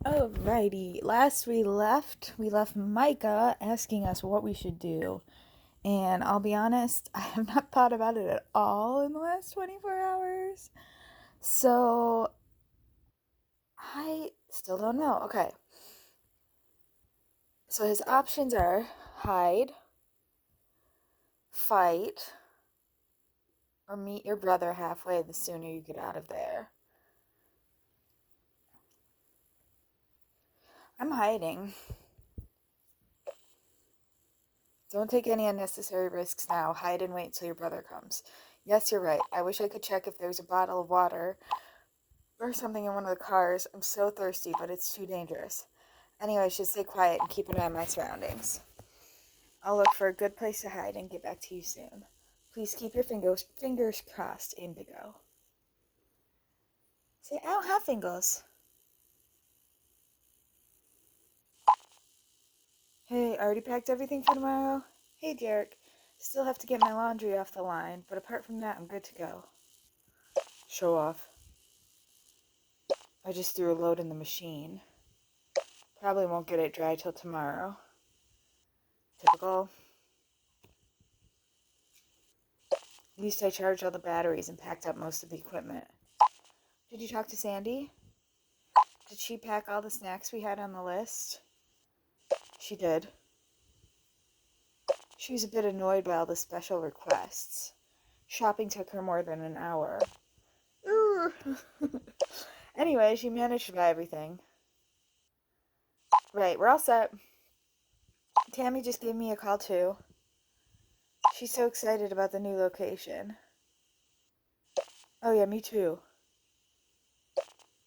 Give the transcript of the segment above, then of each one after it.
Alrighty, last we left Micah asking us what we should do. And I'll be honest, I have not thought about it at all in the last 24 hours. So I still don't know. Okay, so his options are hide, fight, or meet your brother halfway the sooner you get out of there. I'm hiding. Don't take any unnecessary risks now. Hide and wait till your brother comes. Yes, you're right. I wish I could check if there's a bottle of water or something in one of the cars. I'm so thirsty, but it's too dangerous. Anyway, I should stay quiet and keep an eye on my surroundings. I'll look for a good place to hide and get back to you soon. Please keep your fingers crossed, Indigo. Say, I don't have fingers. Hey, I already packed everything for tomorrow? Hey, Derek. Still have to get my laundry off the line, but apart from that, I'm good to go. Show off. I just threw a load in the machine. Probably won't get it dry till tomorrow. Typical. At least I charged all the batteries and packed up most of the equipment. Did you talk to Sandy? Did she pack all the snacks we had on the list? She did. She was a bit annoyed by all the special requests. Shopping took her more than an hour. Anyway, she managed to buy everything. Right, we're all set. Tammy just gave me a call too. She's so excited about the new location. Oh yeah, me too.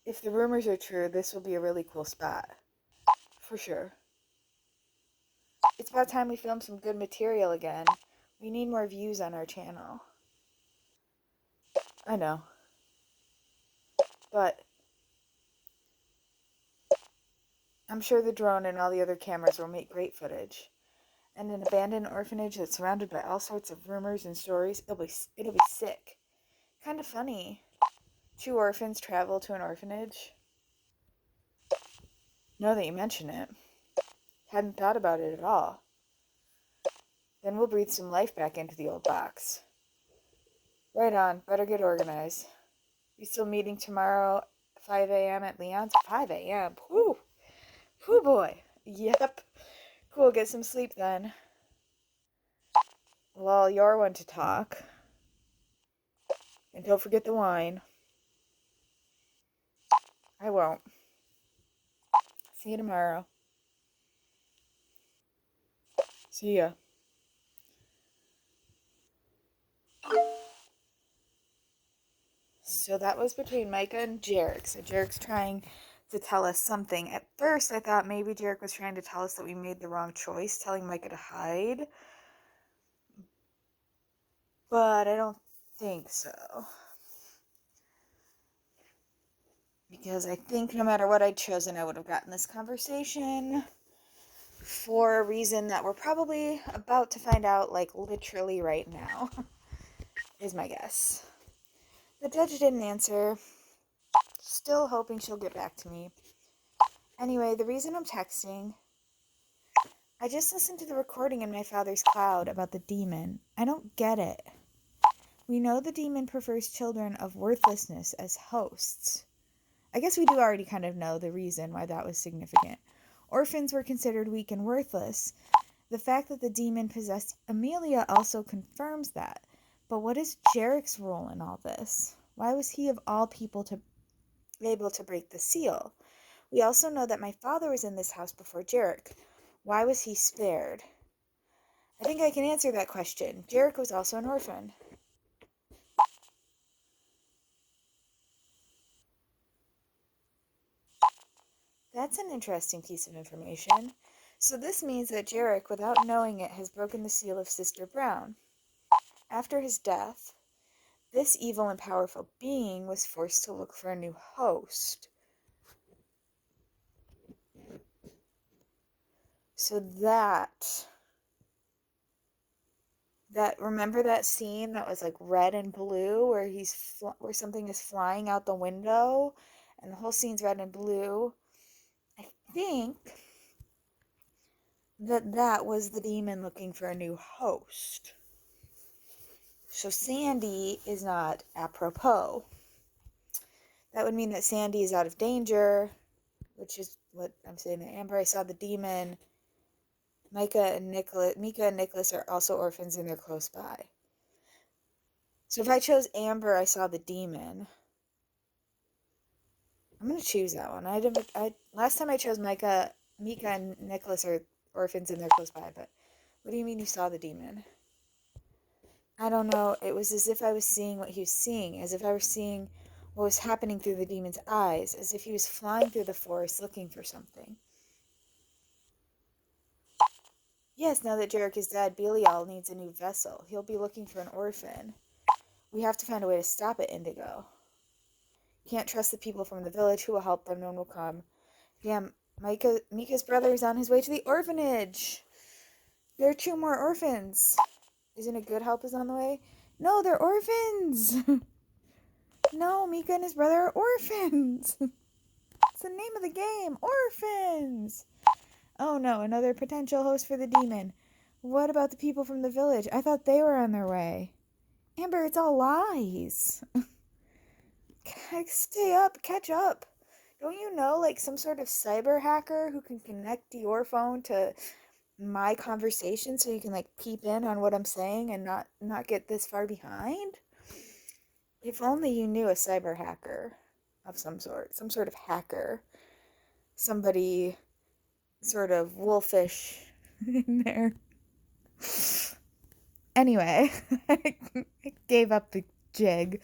If the rumors are true, this will be a really cool spot. For sure. It's about time we filmed some good material again. We need more views on our channel. I know. But I'm sure the drone and all the other cameras will make great footage. And an abandoned orphanage that's surrounded by all sorts of rumors and stories, it'll be sick. Kind of funny. Two orphans travel to an orphanage. Now that you mention it, hadn't thought about it at all. Then we'll breathe some life back into the old box. Right on, better get organized. We still meeting tomorrow, 5 a.m. at Leon's? 5 a.m. Whew. Whew, boy. Yep. Cool, get some sleep then. Well, you're one to talk. And don't forget the wine. I won't. See you tomorrow. See ya. So that was between Micah and Jarek. So Jarek's trying to tell us something. At first, I thought maybe Jarek was trying to tell us that we made the wrong choice, telling Micah to hide. But I don't think so. Because I think no matter what I'd chosen, I would have gotten this conversation for a reason that we're probably about to find out, like, literally right now, is my guess. The judge didn't answer. Still hoping she'll get back to me. Anyway, the reason I'm texting, I just listened to the recording in my father's cloud about the demon. I don't get it. We know the demon prefers children of worthlessness as hosts. I guess we do already kind of know the reason why that was significant. Orphans were considered weak and worthless. The fact that the demon possessed Amelia also confirms that. But what is Jarek's role in all this? Why was he of all people to able to break the seal? We also know that my father was in this house before Jarek. Why was he spared? I think I can answer that question. Jarek was also an orphan. That's an interesting piece of information. So this means that Jarek, without knowing it, has broken the seal of Sister Brown. After his death, this evil and powerful being was forced to look for a new host. So remember that scene that was like red and blue where where something is flying out the window and the whole scene's red and blue? think that that was the demon looking for a new host. So Sandy is not apropos. That would mean that Sandy is out of danger, which is what I'm saying to Amber. I saw the demon. Mika and Nicholas are also orphans and they're close by. So if I chose Amber, I saw the demon. I'm gonna choose that one. Last time I chose Mika and Nicholas are orphans and they're close by, but what do you mean you saw the demon? I don't know. It was as if I was seeing what he was seeing, as if I was seeing what was happening through the demon's eyes, as if he was flying through the forest looking for something. Yes, now that Jarek is dead, Belial needs a new vessel. He'll be looking for an orphan. We have to find a way to stop it, Indigo. Can't trust the people from the village. Who will help them? No one will come. Damn, Mika's brother is on his way to the orphanage. There are 2 more orphans. Isn't it good help is on the way? No, they're orphans. No, Mika and his brother are orphans. It's the name of the game. Orphans. Oh no, another potential host for the demon. What about the people from the village? I thought they were on their way. Amber, it's all lies. Stay up, catch up. Don't you know, like some sort of cyber hacker who can connect your phone to my conversation so you can like peep in on what I'm saying and not get this far behind? If only you knew a cyber hacker of some sort of hacker, somebody sort of wolfish in there. Anyway, I gave up the jig.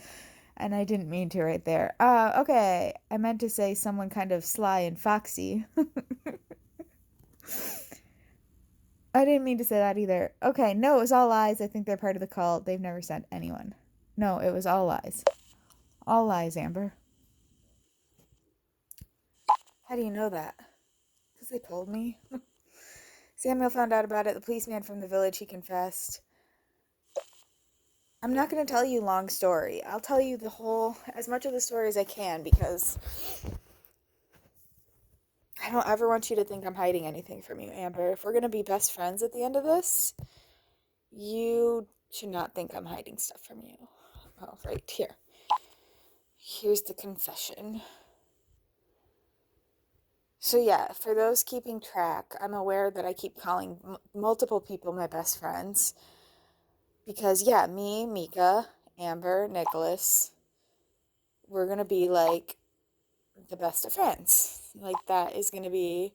And I didn't mean to right there. Okay. I meant to say someone kind of sly and foxy. I didn't mean to say that either. Okay, no, it was all lies. I think they're part of the cult. They've never sent anyone. No, it was all lies. All lies, Amber. How do you know that? Because they told me. Samuel found out about it. The policeman from the village, he confessed. I'm not going to tell you long story. I'll tell you as much of the story as I can because I don't ever want you to think I'm hiding anything from you, Amber. If we're going to be best friends at the end of this, you should not think I'm hiding stuff from you. Oh, right here. Here's the confession. So yeah, for those keeping track, I'm aware that I keep calling multiple people my best friends. Because yeah, me, Mika, Amber, Nicholas, we're going to be like the best of friends. Like that is going to be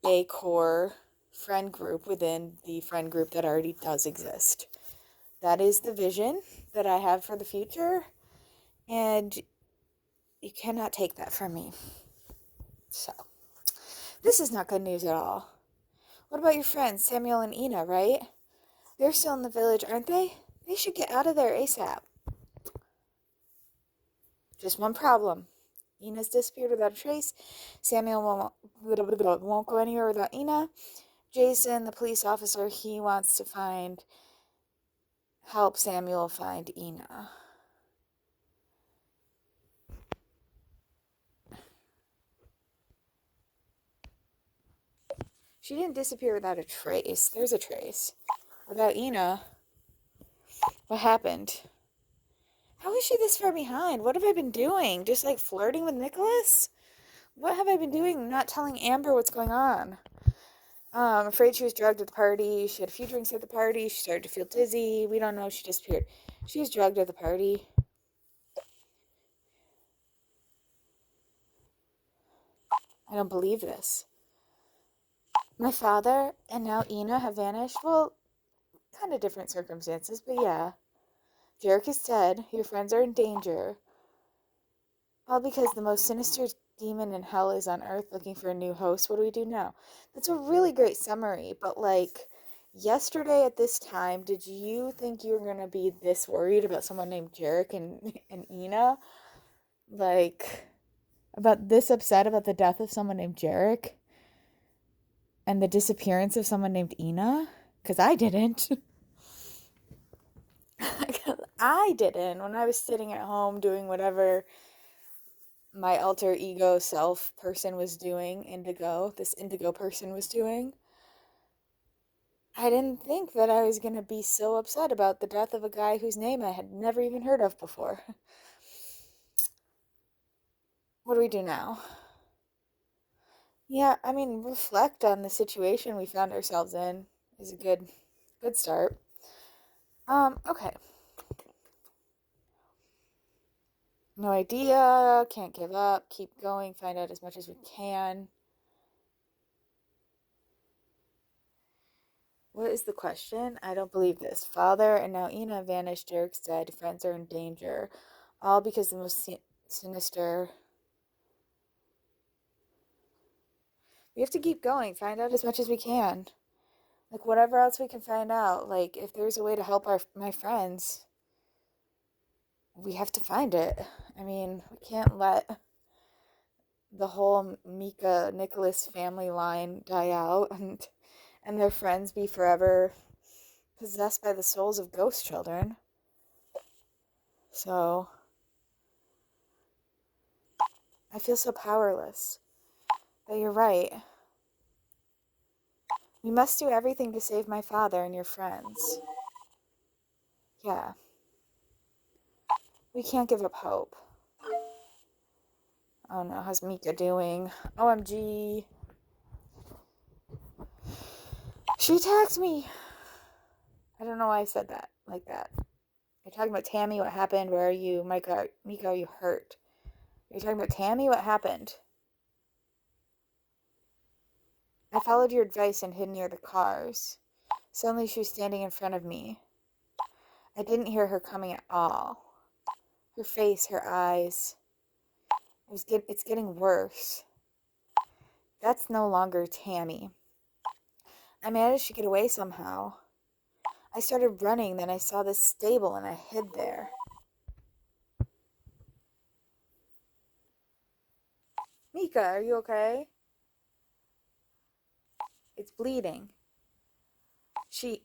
a core friend group within the friend group that already does exist. That is the vision that I have for the future, and you cannot take that from me. So, this is not good news at all. What about your friends, Samuel and Ina, right? They're still in the village, aren't they? They should get out of there ASAP. Just one problem. Ina's disappeared without a trace. Samuel won't go anywhere without Ina. Jason, the police officer, he wants to help Samuel find Ina. She didn't disappear without a trace. There's a trace. Without Ina, what happened? How is she this far behind? What have I been doing? Just like flirting with Nicholas? What have I been doing? Not telling Amber what's going on. I'm afraid she was drugged at the party. She had a few drinks at the party. She started to feel dizzy. We don't know. She disappeared. She was drugged at the party. I don't believe this. My father and now Ina have vanished. Well, kind of different circumstances, but yeah. Jarek is dead. Your friends are in danger. All because the most sinister demon in hell is on Earth looking for a new host. What do we do now? That's a really great summary, but like yesterday at this time, did you think you were going to be this worried about someone named Jarek and Ina? Like, about this upset about the death of someone named Jarek? And the disappearance of someone named Ina? Because I didn't. I didn't. When I was sitting at home doing whatever, my alter ego self person was doing, this indigo person was doing, I didn't think that I was going to be so upset about the death of a guy whose name I had never even heard of before. What do we do now? Yeah, I mean, reflect on the situation we found ourselves in is a good start. Okay. No idea, can't give up, keep going, find out as much as we can. What is the question? I don't believe this. Father and now Ina vanished, Derek's dead, friends are in danger. All because the most sinister. We have to keep going, find out as much as we can. Like, whatever else we can find out. Like, if there's a way to help my friends, we have to find it. I mean, we can't let the whole Mika Nicholas family line die out and their friends be forever possessed by the souls of ghost children. So, I feel so powerless. But you're right. We must do everything to save my father and your friends. Yeah. We can't give up hope. Oh no, how's Mika doing? OMG. She attacked me. I don't know why I said that like that. You're talking about Tammy, what happened? Where are you? Mika, are you hurt? Are you talking about Tammy? What happened? I followed your advice and hid near the cars. Suddenly she was standing in front of me. I didn't hear her coming at all. Her face, her eyes. It's getting worse. That's no longer Tammy. I managed to get away somehow. I started running, then I saw this stable and I hid there. Mika, are you okay? It's bleeding. She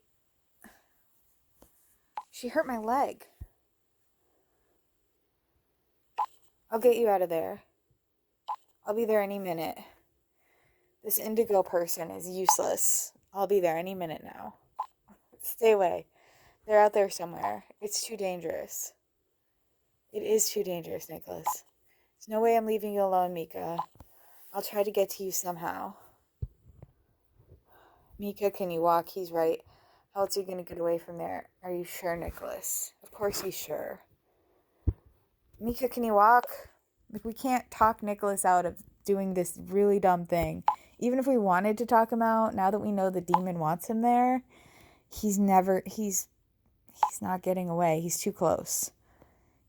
hurt my leg. I'll get you out of there. I'll be there any minute. This indigo person is useless. I'll be there any minute now. Stay away. They're out there somewhere. It's too dangerous. It is too dangerous, Nicholas. There's no way I'm leaving you alone, Mika. I'll try to get to you somehow. Mika, can you walk? He's right. How else are you going to get away from there? Are you sure, Nicholas? Of course he's sure. Mika, can you walk? Like, we can't talk Nicholas out of doing this really dumb thing. Even if we wanted to talk him out, now that we know the demon wants him there, he's not getting away. He's too close.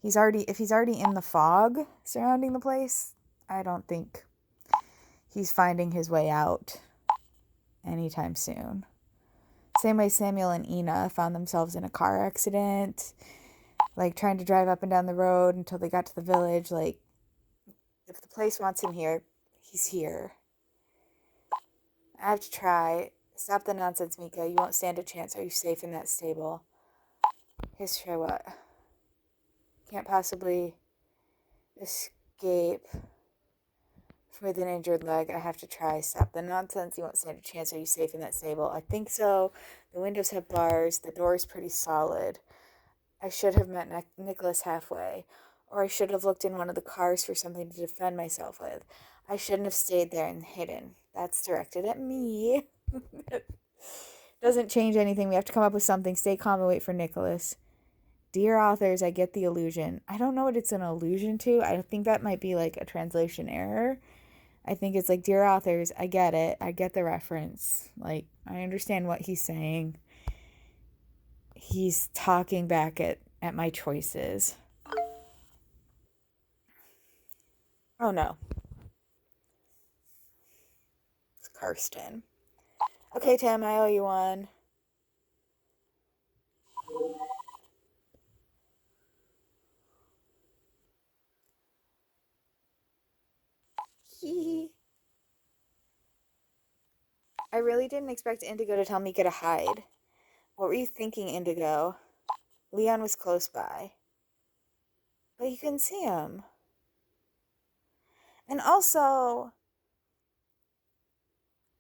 If he's already in the fog surrounding the place, I don't think he's finding his way out anytime soon. Same way Samuel and Ina found themselves in a car accident, like trying to drive up and down the road until they got to the village. Like, if the place wants him here, he's here. I have to try. Stop the nonsense, Mika. You won't stand a chance. Are you safe in that stable? Here's try what? Can't possibly escape with an injured leg. I have to try. Stop the nonsense. You won't stand a chance. Are you safe in that stable? I think so. The windows have bars. The door is pretty solid. I should have met Nicholas halfway. Or I should have looked in one of the cars for something to defend myself with. I shouldn't have stayed there and hidden. That's directed at me. Doesn't change anything. We have to come up with something. Stay calm and wait for Nicholas. Dear authors, I get the illusion. I don't know what it's an allusion to. I think that might be like a translation error. I think it's like, dear authors, I get it. I get the reference. Like, I understand what he's saying. He's talking back at my choices. Oh no. It's Karsten. Okay, Tim, I owe you one. Hee. I really didn't expect Indigo to tell Mika to hide. What were you thinking, Indigo? Leon was close by. But you couldn't see him. And also,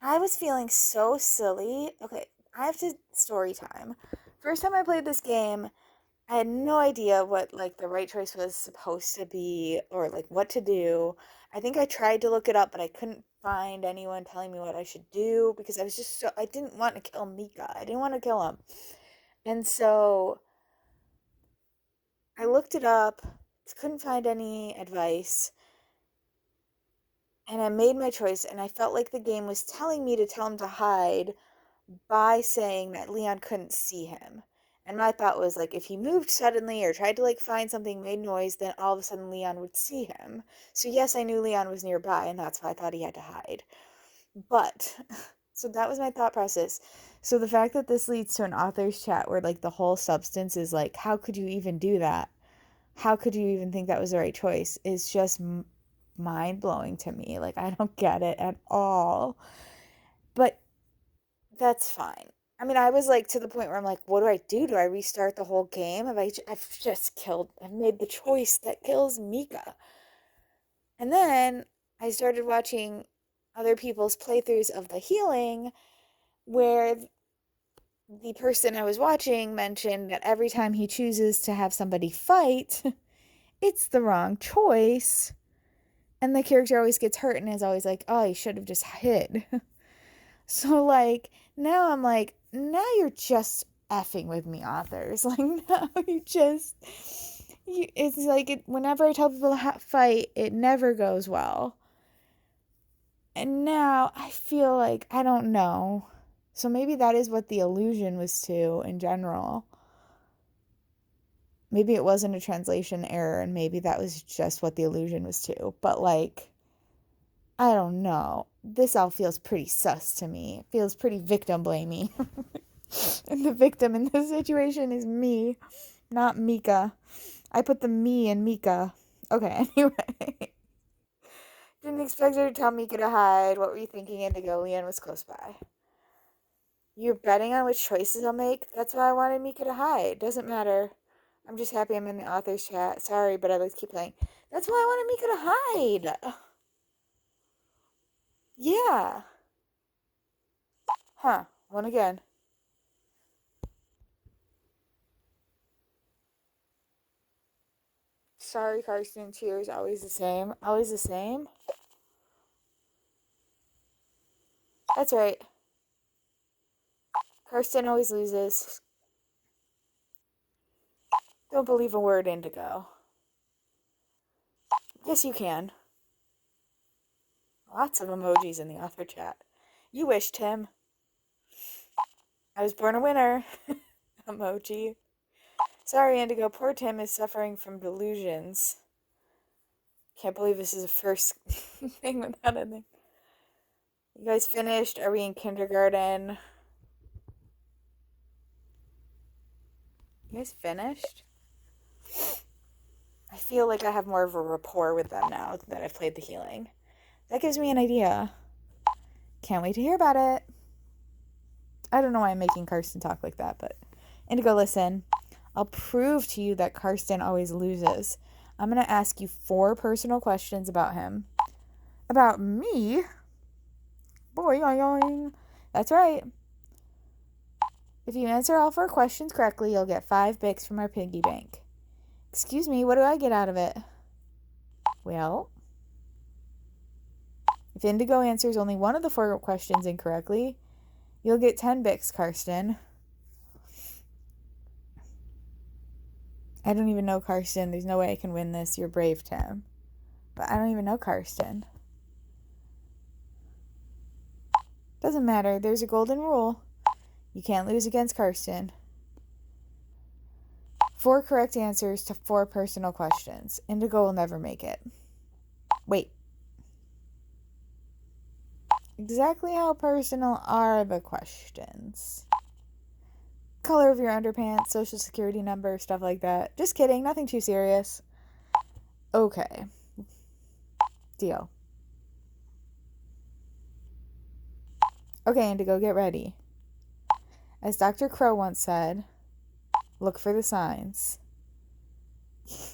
I was feeling so silly. Okay, I have to story time. First time I played this game, I had no idea what like the right choice was supposed to be or like what to do. I think I tried to look it up, but I couldn't find anyone telling me what I should do because I was just so I didn't want to kill Mika. I didn't want to kill him. And so I looked it up, couldn't find any advice, and I made my choice and I felt like the game was telling me to tell him to hide by saying that Leon couldn't see him. And my thought was like if he moved suddenly or tried to like find something, made noise, then all of a sudden Leon would see him. So yes, I knew Leon was nearby and that's why I thought he had to hide. But so that was my thought process. So the fact that this leads to an author's chat where like the whole substance is like how could you even do that? How could you even think that was the right choice? Is just mind blowing to me. Like I don't get it at all. But that's fine. I mean, I was like to the point where I'm like, what do I do? Do I restart the whole game? I've just killed, I've made the choice that kills Mika. And then I started watching other people's playthroughs of the healing where the person I was watching mentioned that every time he chooses to have somebody fight, it's the wrong choice. And the character always gets hurt and is always like, oh, he should have just hid. So, like, now I'm like, now you're just effing with me, authors. Like, now it's like, whenever I tell people to fight, it never goes well. And now I feel like, I don't know. So maybe that is what the allusion was to in general. Maybe it wasn't a translation error, and maybe that was just what the allusion was to. But, like, I don't know. This all feels pretty sus to me. It feels pretty victim blamey. And the victim in this situation is me, not Mika. I put the me in Mika. Okay, anyway. Didn't expect her to tell Mika to hide. What were you thinking, Indigo? Leon was close by. You're betting on which choices I'll make? That's why I wanted Mika to hide. Doesn't matter. I'm just happy I'm in the author's chat. Sorry, but I'd like to keep playing. That's why I wanted Mika to hide. Yeah. Huh. One again. Sorry, Karsten. Cheers. Always the same. Always the same. That's right. Karsten always loses. Don't believe a word, Indigo. Yes, you can. Lots of emojis in the author chat. You wish, Tim. I was born a winner. Emoji. Sorry, Indigo. Poor Tim is suffering from delusions. Can't believe this is the first thing without a thing. You guys finished? Are we in kindergarten? You guys finished? I feel like I have more of a rapport with them now that I've played the healing. That gives me an idea. Can't wait to hear about it. I don't know why I'm making Karsten talk like that, but Indigo, listen. I'll prove to you that Karsten always loses. I'm going to ask you 4 personal questions about him. About me? Boing. That's right. If you answer all 4 questions correctly, you'll get 5 Bix from our piggy bank. Excuse me, what do I get out of it? Well, if Indigo answers only one of the 4 questions incorrectly, you'll get 10 Bix, Karsten. I don't even know Karsten. There's no way I can win this. You're brave, Tim. But I don't even know Karsten. Doesn't matter. There's a golden rule. You can't lose against Karsten. 4 correct answers to 4 personal questions. Indigo will never make it. Wait. Exactly how personal are the questions? Color of your underpants, social security number, stuff like that. Just kidding. Nothing too serious. Okay. Deal. Okay, Indigo, get ready. As Dr. Crow once said, look for the signs.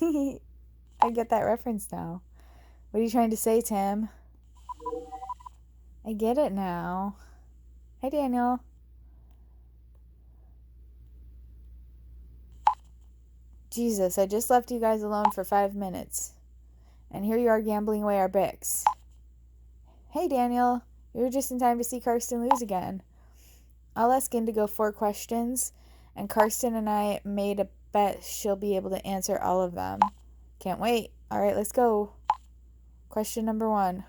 I get that reference now. What are you trying to say, Tim? I get it now. Hi, Daniel. Jesus, I just left you guys alone for 5 minutes. And here you are gambling away our Bix. Hey, Daniel. You were just in time to see Karsten lose again. I'll ask Indigo 4 questions, and Karsten and I made a bet she'll be able to answer all of them. Can't wait. All right, let's go. Question number 1.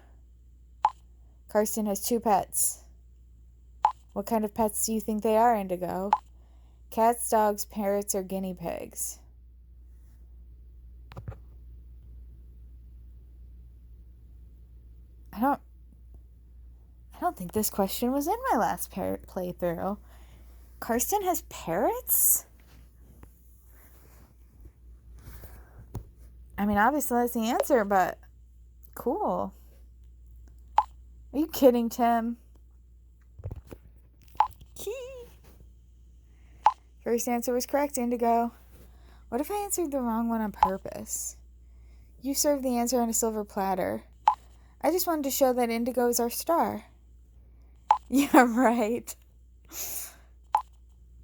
Karsten has 2 pets. What kind of pets do you think they are, Indigo? Cats, dogs, parrots, or guinea pigs? I don't think this question was in my last parrot playthrough. Karsten has parrots? I mean, obviously that's the answer, but cool. Are you kidding, Tim? First answer was correct, Indigo. What if I answered the wrong one on purpose? You served the answer on a silver platter. I just wanted to show that Indigo is our star. Yeah, right.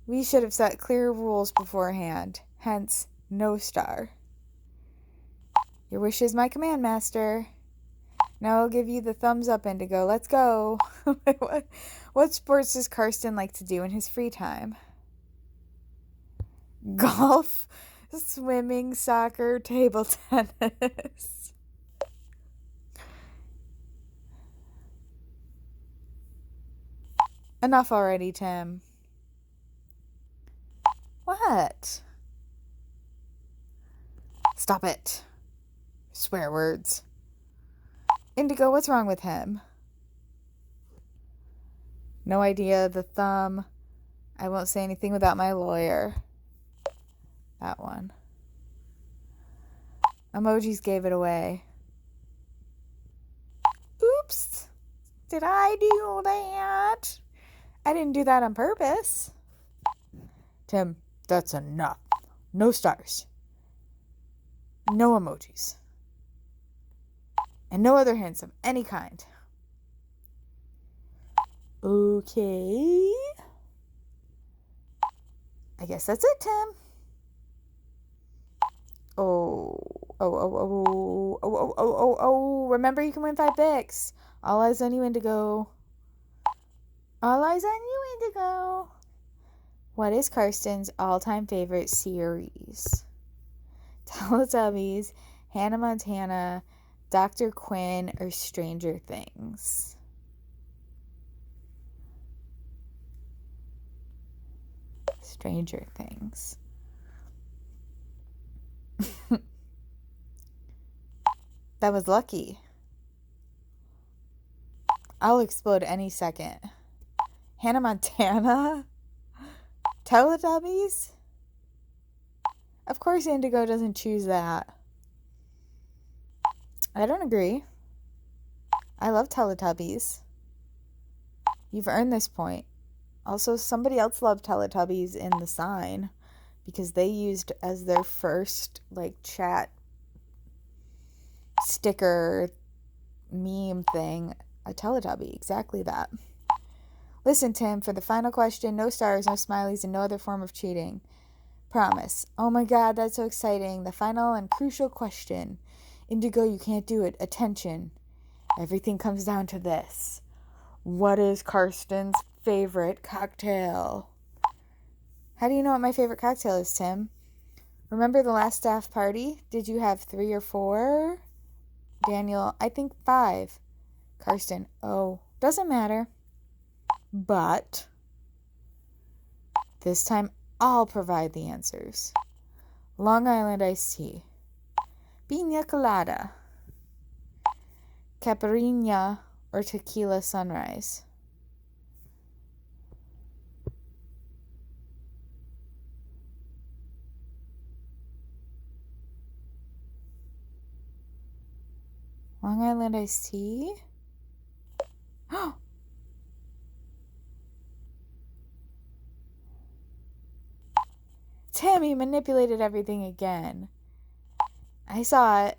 We should have set clear rules beforehand. Hence, no star. Your wish is my command, Master. Now I'll give you the thumbs up, Indigo. Let's go. What sports does Karsten like to do in his free time? Golf, swimming, soccer, table tennis. Enough already, Tim. What? Stop it. Swear words. Indigo, what's wrong with him? No idea. The thumb. I won't say anything without my lawyer. That one. Emojis gave it away. Oops. Did I do that? I didn't do that on purpose. Tim, that's enough. No stars. No emojis. And no other hints of any kind. Okay. I guess that's it, Tim. Oh. Remember, you can win 5 Bix. All eyes on you, Indigo. All eyes on you, Indigo. What is Karsten's all-time favorite series? Teletubbies, Hannah Montana, Dr. Quinn, or Stranger Things? Stranger Things. That was lucky. I'll explode any second. Hannah Montana? Teletubbies? Of course Indigo doesn't choose that. I don't agree. I love Teletubbies. You've earned this point. Also, somebody else loved Teletubbies in the sign because they used as their first chat sticker meme thing a Teletubby. Exactly that. Listen, Tim, for the final question, no stars, no smileys, and no other form of cheating. Promise. Oh my god, that's so exciting. The final and crucial question. Indigo, you can't do it. Attention. Everything comes down to this. What is Karsten's favorite cocktail? How do you know what my favorite cocktail is, Tim? Remember the last staff party? Did you have 3 or 4? Daniel, I think 5. Karsten, oh, doesn't matter. But this time I'll provide the answers. Long Island iced tea. Piña colada. Caipirinha or tequila sunrise. Long Island iced tea? Tammy manipulated everything again. I saw it.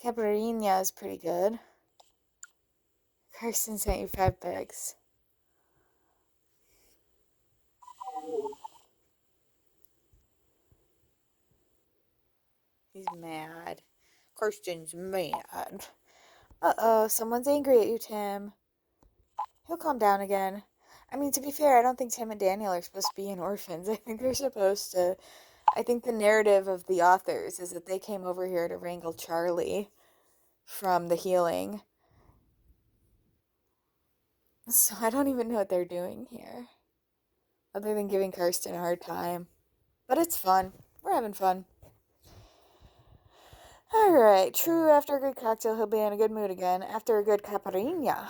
Caipirinha is pretty good. Carson sent you 5 bags. He's mad. Kirsten's mad. Uh-oh, someone's angry at you, Tim. He'll calm down again. I mean, to be fair, I don't think Tim and Daniel are supposed to be in Orphans. I think they're supposed to... I think the narrative of the authors is that they came over here to wrangle Charlie from the healing. So I don't even know what they're doing here. Other than giving Kirsten a hard time. But it's fun. We're having fun. Alright, true, after a good cocktail, he'll be in a good mood again. After a good caipirinha.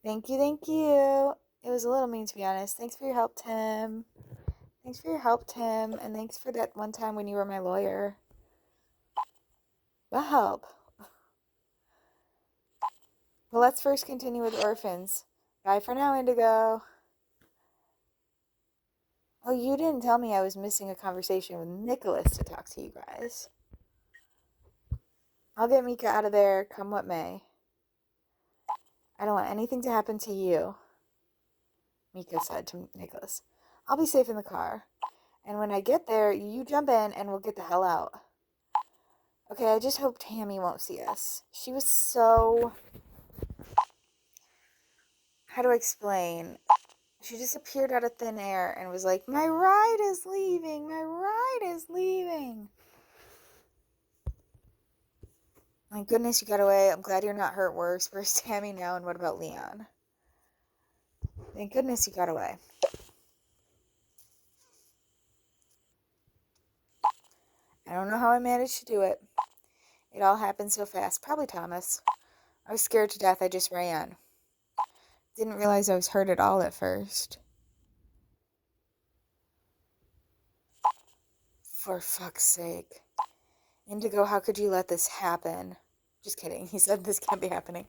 Thank you, thank you. It was a little mean, to be honest. Thanks for your help, Tim. Thanks for your help, Tim. And thanks for that one time when you were my lawyer. What help? Well, let's first continue with Orphans. Bye for now, Indigo. Oh, you didn't tell me I was missing a conversation with Nicolas to talk to you guys. I'll get Mika out of there, come what may. I don't want anything to happen to you, Mika said to Nicolas. I'll be safe in the car. And when I get there, you jump in and we'll get the hell out. Okay, I just hope Tammy won't see us. She was so... How do I explain? She just appeared out of thin air and was like, my ride is leaving, my ride is leaving. My goodness, you got away. I'm glad you're not hurt worse. Where's Tammy now, and what about Leon? Thank goodness you got away. I don't know how I managed to do it. It all happened so fast. Probably Thomas. I was scared to death. I just ran. Didn't realize I was hurt at all at first. For fuck's sake. Indigo, how could you let this happen? Just kidding. He said this can't be happening.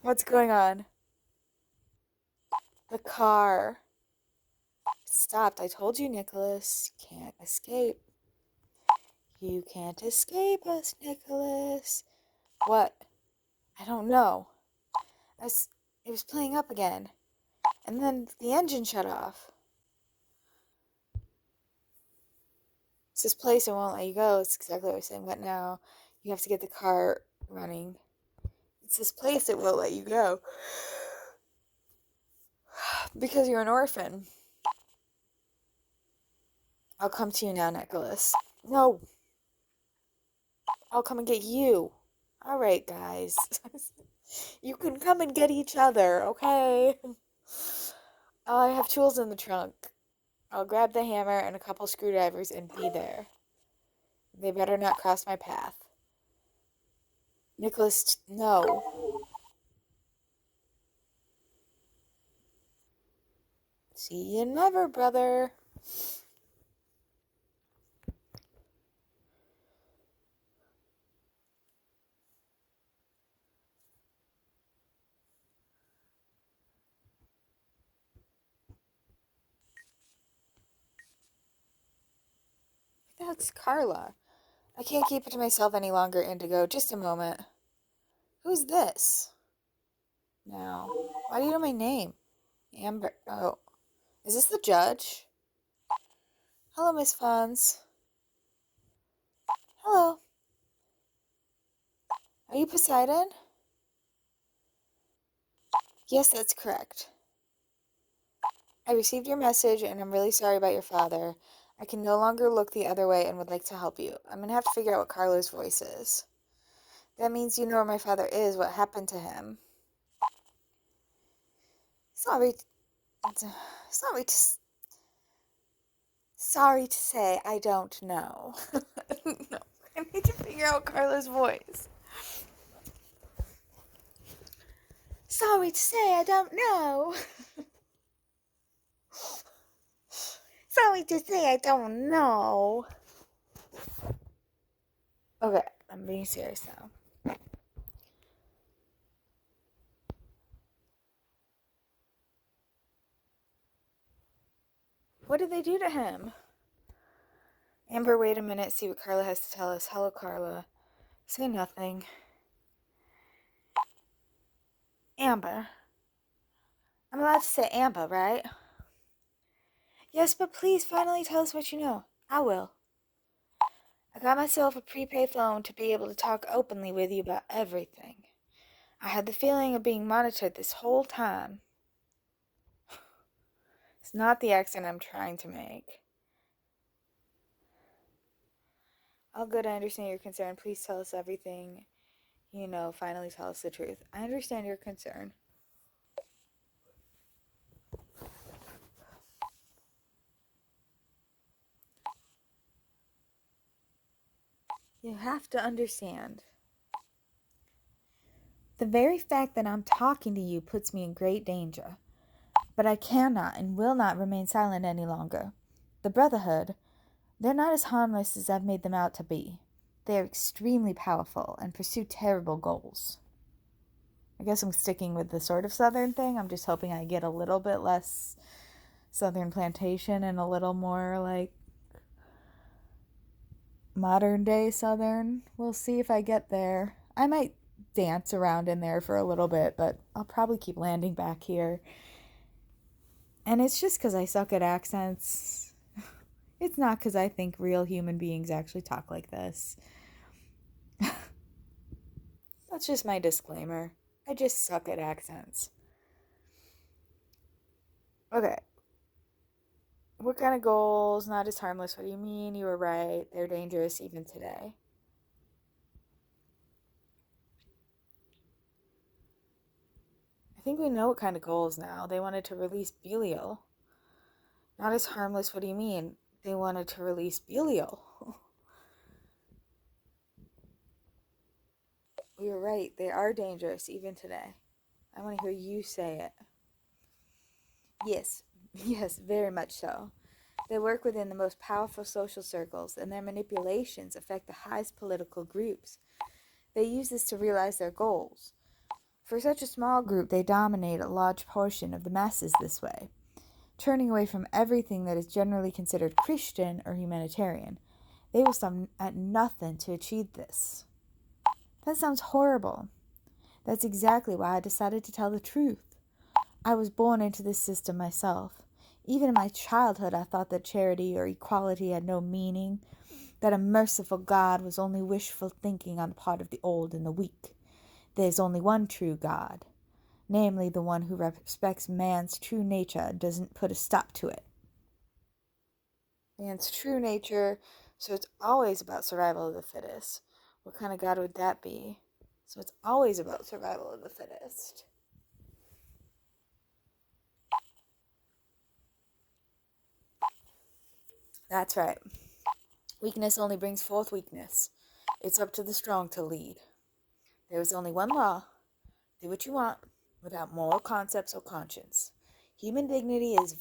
What's going on? The car. It stopped. I told you, Nicholas. You can't escape. You can't escape us, Nicholas. What? I don't know. It was playing up again. And then the engine shut off. It's this place that won't let you go. It's exactly what I was saying. What now? You have to get the car running. It's this place that won't let you go. Because you're an orphan. I'll come to you now, Nicholas. No. I'll come and get you. Alright, guys. You can come and get each other, okay? I have tools in the trunk. I'll grab the hammer and a couple screwdrivers and be there. They better not cross my path. Nicholas, no. See you never, brother. That's Carla. I can't keep it to myself any longer, Indigo. Just a moment. Who's this? Now, why do you know my name? Amber. Oh. Is this the judge? Hello, Miss Fons. Hello. Are you Poseidon? Yes, that's correct. I received your message, and I'm really sorry about your father. I can no longer look the other way and would like to help you. I'm going to have to figure out what Carla's voice is. That means you know where my father is, what happened to him. Sorry to say, I don't know. No, I need to figure out Carla's voice. Sorry to say, I don't know. Sorry to say, I don't know. Okay, I'm being serious now. What did they do to him? Amber, wait a minute, see what Carla has to tell us. Hello, Carla. Say nothing. Amber. I'm allowed to say Amber, right? Yes, but please finally tell us what you know. I will. I got myself a prepaid phone to be able to talk openly with you about everything. I had the feeling of being monitored this whole time. It's not the accent I'm trying to make. All good, I understand your concern. Please tell us everything. Finally tell us the truth. I understand your concern. You have to understand. The very fact that I'm talking to you puts me in great danger. But I cannot and will not remain silent any longer. The Brotherhood, they're not as harmless as I've made them out to be. They are extremely powerful and pursue terrible goals. I guess I'm sticking with the sort of Southern thing. I'm just hoping I get a little bit less Southern plantation and a little more like modern day Southern. We'll see if I get there. I might dance around in there for a little bit, but I'll probably keep landing back here. And it's just because I suck at accents. It's not because I think real human beings actually talk like this. That's just my disclaimer. I just suck at accents. Okay. What kind of goals? Not as harmless. What do you mean? You were right. They're dangerous even today. I think we know what kind of goals now. They wanted to release Belial. Not as harmless. What do you mean? They wanted to release Belial. We were right. They are dangerous even today. I want to hear you say it. Yes, yes, very much so. They work within the most powerful social circles, and their manipulations affect the highest political groups. They use this to realize their goals. For such a small group, they dominate a large portion of the masses this way, turning away from everything that is generally considered Christian or humanitarian. They will stop at nothing to achieve this. That sounds horrible. That's exactly why I decided to tell the truth. I was born into this system myself. Even in my childhood, I thought that charity or equality had no meaning, that a merciful God was only wishful thinking on the part of the old and the weak. There is only one true God, namely the one who respects man's true nature and doesn't put a stop to it. Man's true nature, so it's always about survival of the fittest. What kind of God would that be? So it's always about survival of the fittest. That's right. Weakness only brings forth weakness. It's up to the strong to lead. There is only one law. Do what you want, without moral concepts or conscience. Human dignity is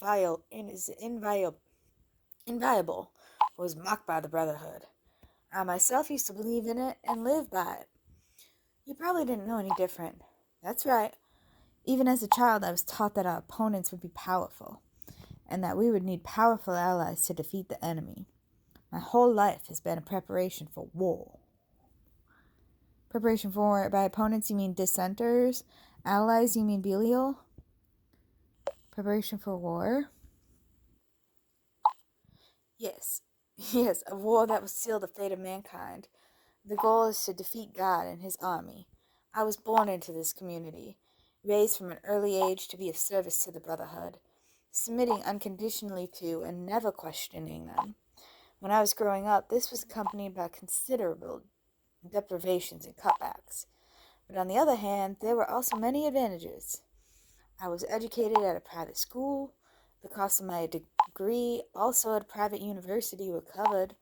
inviolable, was mocked by the Brotherhood. I myself used to believe in it and live by it. You probably didn't know any different. That's right. Even as a child, I was taught that our opponents would be powerful, and that we would need powerful allies to defeat the enemy. My whole life has been a preparation for war. Preparation for war. By opponents, you mean dissenters? Allies, you mean Belial? Preparation for war? Yes. Yes, a war that will seal the fate of mankind. The goal is to defeat God and his army. I was born into this community, raised from an early age to be of service to the Brotherhood, submitting unconditionally to and never questioning them. When I was growing up, this was accompanied by considerable deprivations and cutbacks. But on the other hand, there were also many advantages. I was educated at a private school. The cost of my degree, also at a private university, were covered.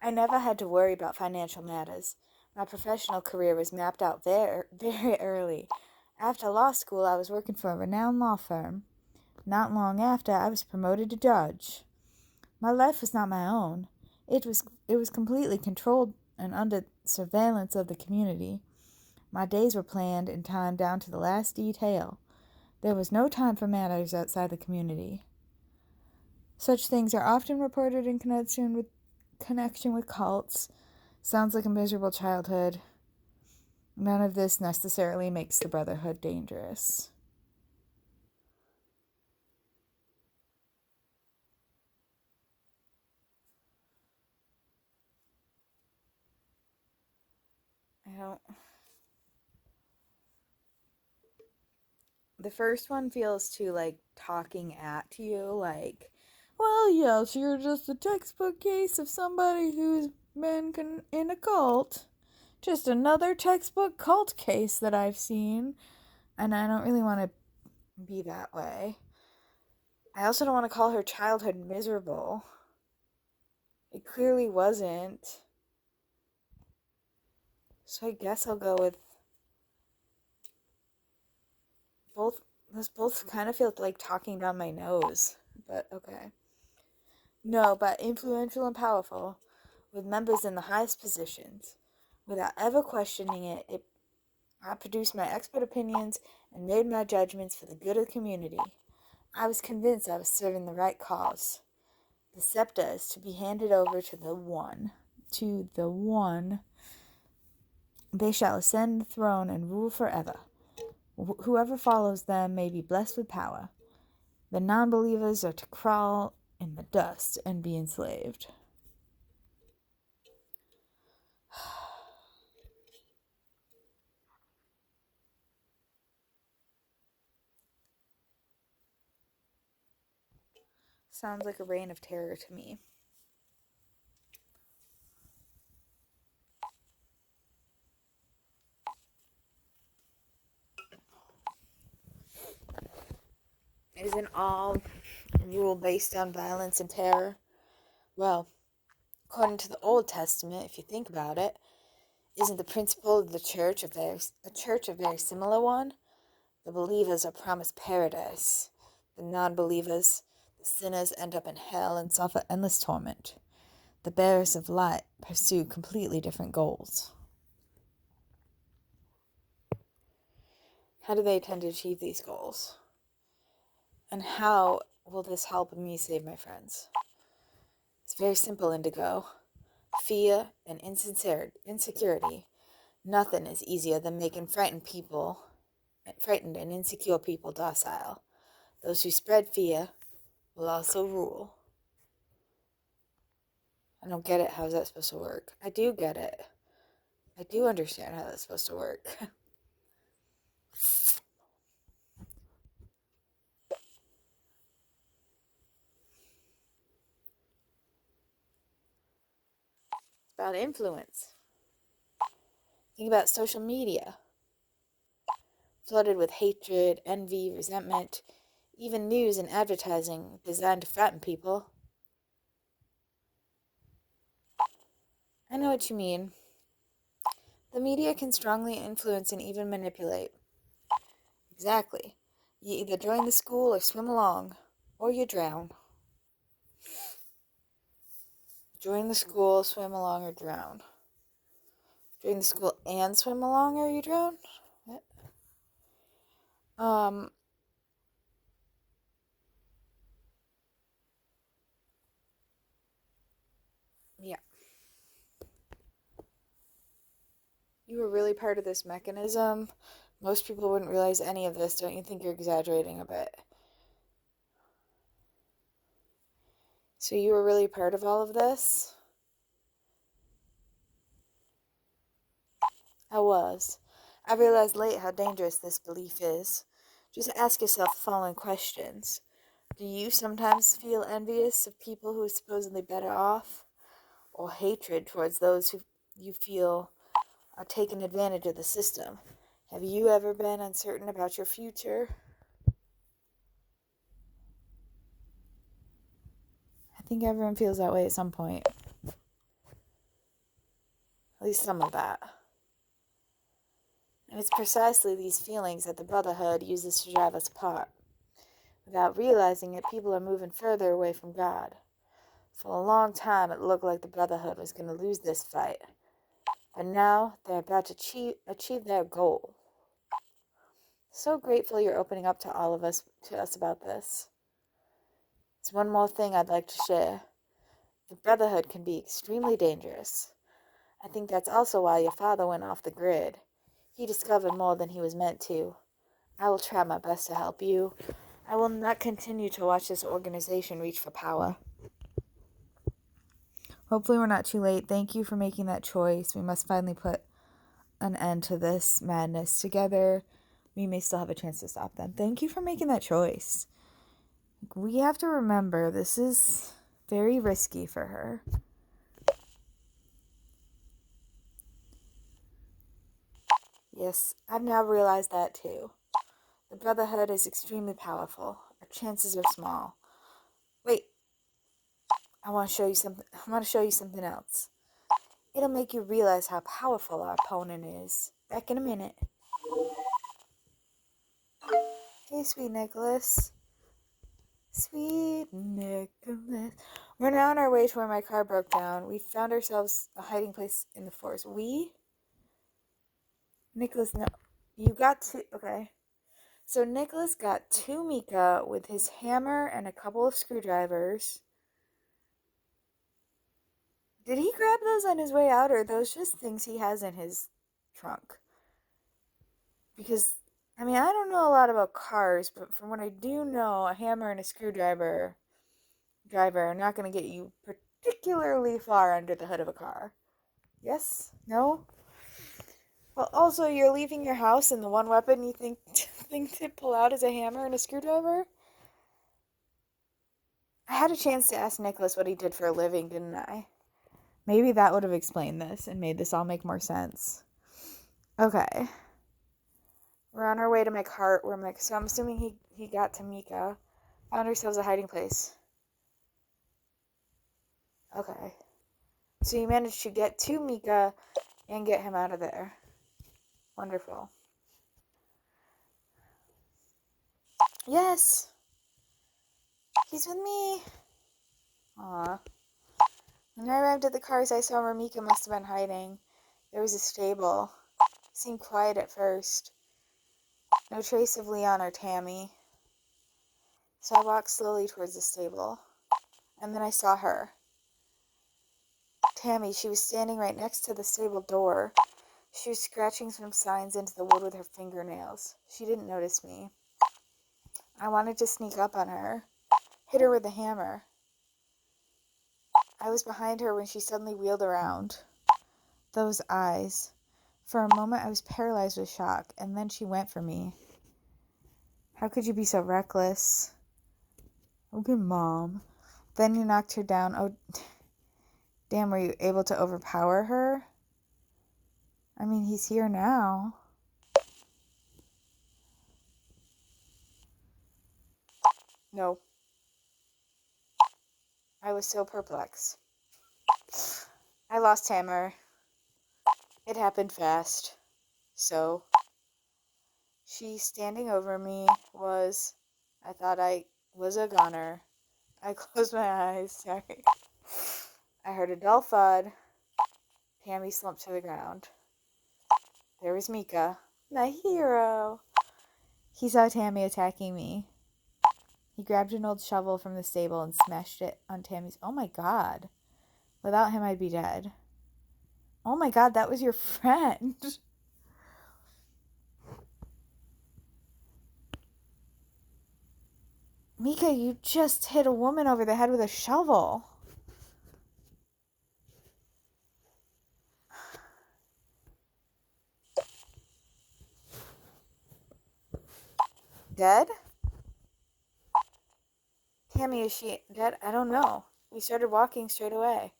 I never had to worry about financial matters. My professional career was mapped out very early. After law school, I was working for a renowned law firm. Not long after, I was promoted to judge. My life was not my own. It was completely controlled and under surveillance of the community. My days were planned and timed down to the last detail. There was no time for matters outside the community. Such things are often reported in connection with cults. Sounds like a miserable childhood. None of this necessarily makes the Brotherhood dangerous. I don't. The first one feels too like talking at you, like, well, yes, you're just a textbook case of somebody who's been in a cult. Just another textbook cult case that I've seen. And I don't really want to be that way. I also don't want to call her childhood miserable. It clearly wasn't. So I guess I'll go with both. This both kind of feels like talking down my nose, but okay. No, but influential and powerful, with members in the highest positions. Without ever questioning it, I produced my expert opinions and made my judgments for the good of the community. I was convinced I was serving the right cause. The scepter is to be handed over to the one. To the one. They shall ascend the throne and rule forever. Whoever follows them may be blessed with power. The non-believers are to crawl in the dust and be enslaved. Sounds like a reign of terror to me. Isn't all rule based on violence and terror? Well, according to the Old Testament, if you think about it, isn't the principle of the church a very similar one? The believers are promised paradise. The non-believers, the sinners, end up in hell and suffer endless torment. The bearers of light pursue completely different goals. How do they intend to achieve these goals? And how will this help me save my friends? It's very simple, Indigo. Fear and insecurity. Nothing is easier than making frightened and insecure people docile. Those who spread fear will also rule. I don't get it. How's that supposed to work? I do get it. I do understand how that's supposed to work. It's about influence. Think about social media. Flooded with hatred, envy, resentment, even news and advertising designed to frighten people. I know what you mean. The media can strongly influence and even manipulate. Exactly. You either join the school or swim along, or you drown. Join the school, swim along, or drown. Join the school and swim along, or you drown? What? Yeah. You were really part of this mechanism. Most people wouldn't realize any of this. Don't you think you're exaggerating a bit? So you were really part of all of this? I was. I realized late how dangerous this belief is. Just ask yourself the following questions. Do you sometimes feel envious of people who are supposedly better off? Or hatred towards those who you feel are taking advantage of the system? Have you ever been uncertain about your future? I think everyone feels that way at some point. At least some of that. And it's precisely these feelings that the Brotherhood uses to drive us apart. Without realizing it, people are moving further away from God. For a long time, it looked like the Brotherhood was going to lose this fight. But now, they're about to achieve their goal. So grateful you're opening up to all of us, to us about this. There's one more thing I'd like to share. The Brotherhood can be extremely dangerous. I think that's also why your father went off the grid. He discovered more than he was meant to. I will try my best to help you. I will not continue to watch this organization reach for power. Hopefully we're not too late. Thank you for making that choice. We must finally put an end to this madness together. We may still have a chance to stop them. Thank you for making that choice. We have to remember this is very risky for her. Yes, I've now realized that too. The Brotherhood is extremely powerful. Our chances are small. Wait, I want to show you something else. It'll make you realize how powerful our opponent is. Back in a minute. Hey, sweet Nicholas. Sweet Nicholas. We're now on our way to where my car broke down. We found ourselves a hiding place in the forest. Nicholas, no. You got to... Okay. So Nicholas got to Mika with his hammer and a couple of screwdrivers. Did he grab those on his way out, or are those just things he has in his trunk? Because, I mean, I don't know a lot about cars, but from what I do know, a hammer and a screwdriver are not going to get you particularly far under the hood of a car. Yes? No? Well, also, you're leaving your house, and the one weapon you think to pull out is a hammer and a screwdriver? I had a chance to ask Nicholas what he did for a living, didn't I? Maybe that would have explained this and made this all make more sense. Okay. We're on our way to my cart. So I'm assuming he got to Mika. Found ourselves a hiding place. Okay. So you managed to get to Mika and get him out of there. Wonderful. Yes! He's with me! Aw. When I arrived at the cars, I saw where Mika must have been hiding. There was a stable. It seemed quiet at first. No trace of Leon or Tammy. So I walked slowly towards the stable. And then I saw her. Tammy, she was standing right next to the stable door. She was scratching some signs into the wood with her fingernails. She didn't notice me. I wanted to sneak up on her, hit her with a hammer. I was behind her when she suddenly wheeled around. Those eyes. For a moment I was paralyzed with shock, and then she went for me. How could you be so reckless? Okay, Mom. Then you knocked her down. Oh, damn, were you able to overpower her? I mean, he's here now. No. I was so perplexed. I lost Hammer. It happened fast. So, she standing over me was... I thought I was a goner. I closed my eyes. Sorry. I heard a dull thud. Tammy slumped to the ground. There was Mika, my hero. He saw Tammy attacking me. He grabbed an old shovel from the stable and smashed it on Tammy's... Oh my god. Without him, I'd be dead. Oh my god, that was your friend. Mika, you just hit a woman over the head with a shovel. Dead? Tammy, is she dead? I don't know. We started walking straight away.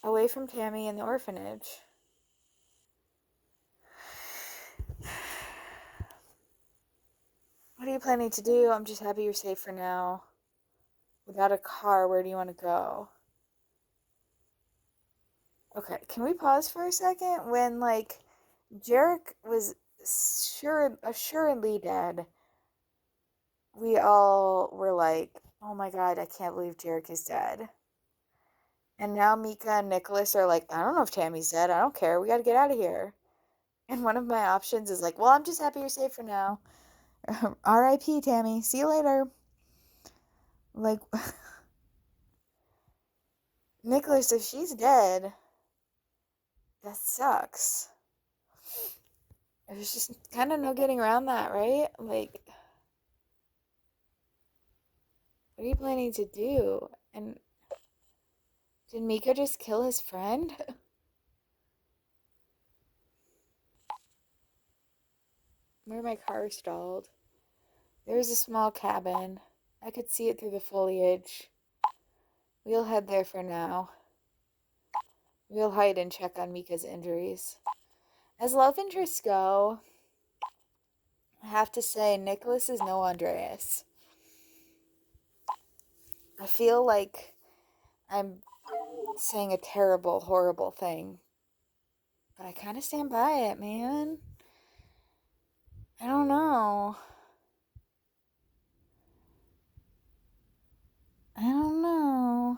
Away from Tammy and the orphanage. What are you planning to do? I'm just happy you're safe for now. Without a car, where do you want to go? Okay, can we pause for a second? When, Jarek was assuredly dead, we all were like, oh my god, I can't believe Jarek is dead. And now Mika and Nicholas are like, I don't know if Tammy's dead. I don't care. We gotta get out of here. And one of my options is like, well, I'm just happy you're safe for now. R.I.P. Tammy. See you later. Like, Nicholas, if she's dead, that sucks. There's just kind of no getting around that, right? Like, what are you planning to do? And did Mika just kill his friend? Where my car stalled. There's a small cabin. I could see it through the foliage. We'll head there for now. We'll hide and check on Mika's injuries. As love interests go, I have to say, Nicholas is no Andreas. I feel like I'm saying a terrible, horrible thing, but I kind of stand by it, man. I don't know. I don't know.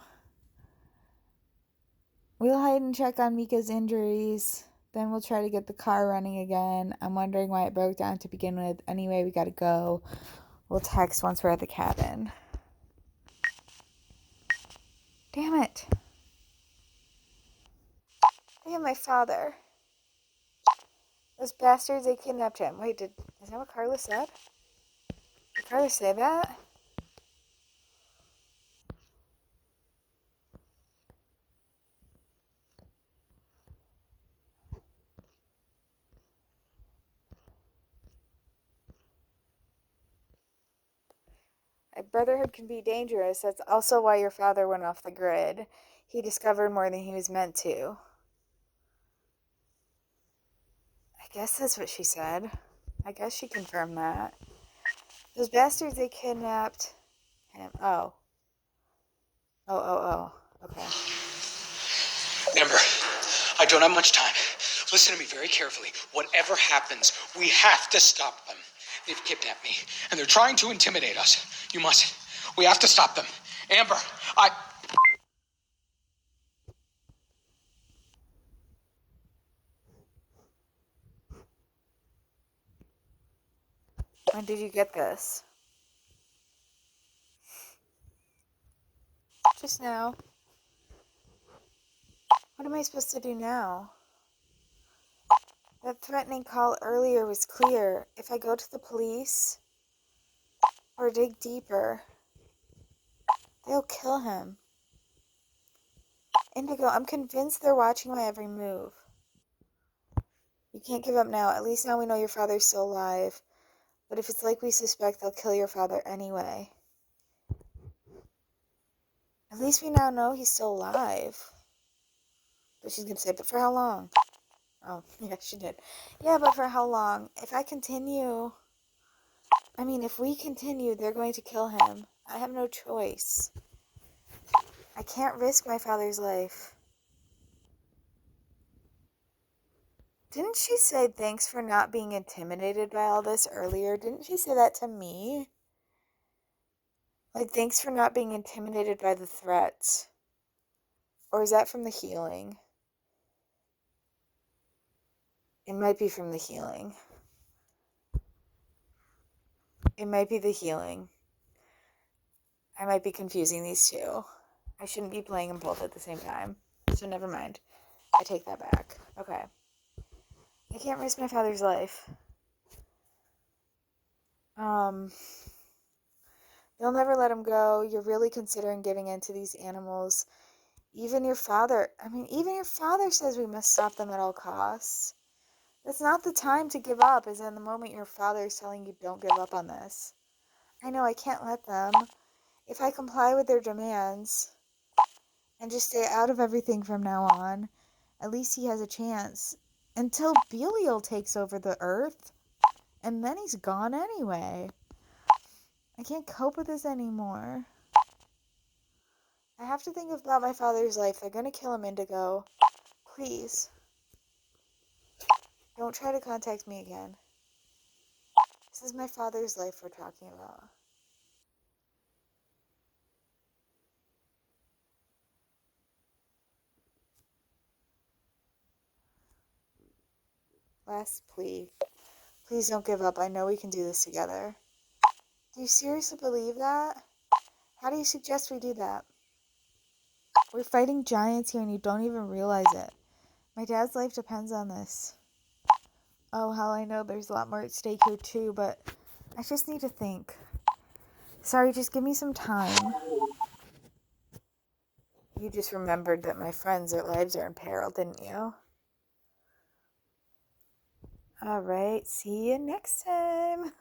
We'll hide and check on Mika's injuries. Then we'll try to get the car running again. I'm wondering why it broke down to begin with. Anyway, we gotta go. We'll text once we're at the cabin. Damn it. They have my father. Those bastards, they kidnapped him. Wait, is that what Carla said? Did Carla say that? Brotherhood can be dangerous. That's also why your father went off the grid. He discovered more than he was meant to. I guess that's what she said. I guess she confirmed that. Those bastards, they kidnapped him. Oh. Okay. Amber, I don't have much time. Listen to me very carefully. Whatever happens, we have to stop them. They've kidnapped me, and they're trying to intimidate us. You mustn't. We have to stop them. Amber, When did you get this? Just now. What am I supposed to do now? That threatening call earlier was clear. If I go to the police or dig deeper, they'll kill him. Indigo, I'm convinced they're watching my every move. You can't give up now. At least now we know your father's still alive. But if it's like we suspect, they'll kill your father anyway. At least we now know he's still alive. But she's gonna say, but for how long? Oh, yeah, she did. Yeah, but for how long? If we continue, they're going to kill him. I have no choice. I can't risk my father's life. Didn't she say thanks for not being intimidated by all this earlier? Didn't she say that to me? Like, thanks for not being intimidated by the threats. Or is that from the healing? It might be from the healing. It might be the healing. I might be confusing these two. I shouldn't be playing them both at the same time. So never mind. I take that back. Okay. I can't risk my father's life. They'll never let him go. You're really considering giving in to these animals. Even your father says we must stop them at all costs. That's not the time to give up, is in the moment your father is telling you don't give up on this. I know I can't let them. If I comply with their demands and just stay out of everything from now on, at least he has a chance. Until Belial takes over the earth, and then he's gone anyway. I can't cope with this anymore. I have to think about my father's life. They're gonna kill him, Indigo. Please. Don't try to contact me again. This is my father's life we're talking about. Last plea. Please don't give up. I know we can do this together. Do you seriously believe that? How do you suggest we do that? We're fighting giants here and you don't even realize it. My dad's life depends on this. Oh, hell, I know there's a lot more at stake here too, but I just need to think. Sorry, just give me some time. You just remembered that my friends' their lives are in peril, didn't you? Alright, see you next time.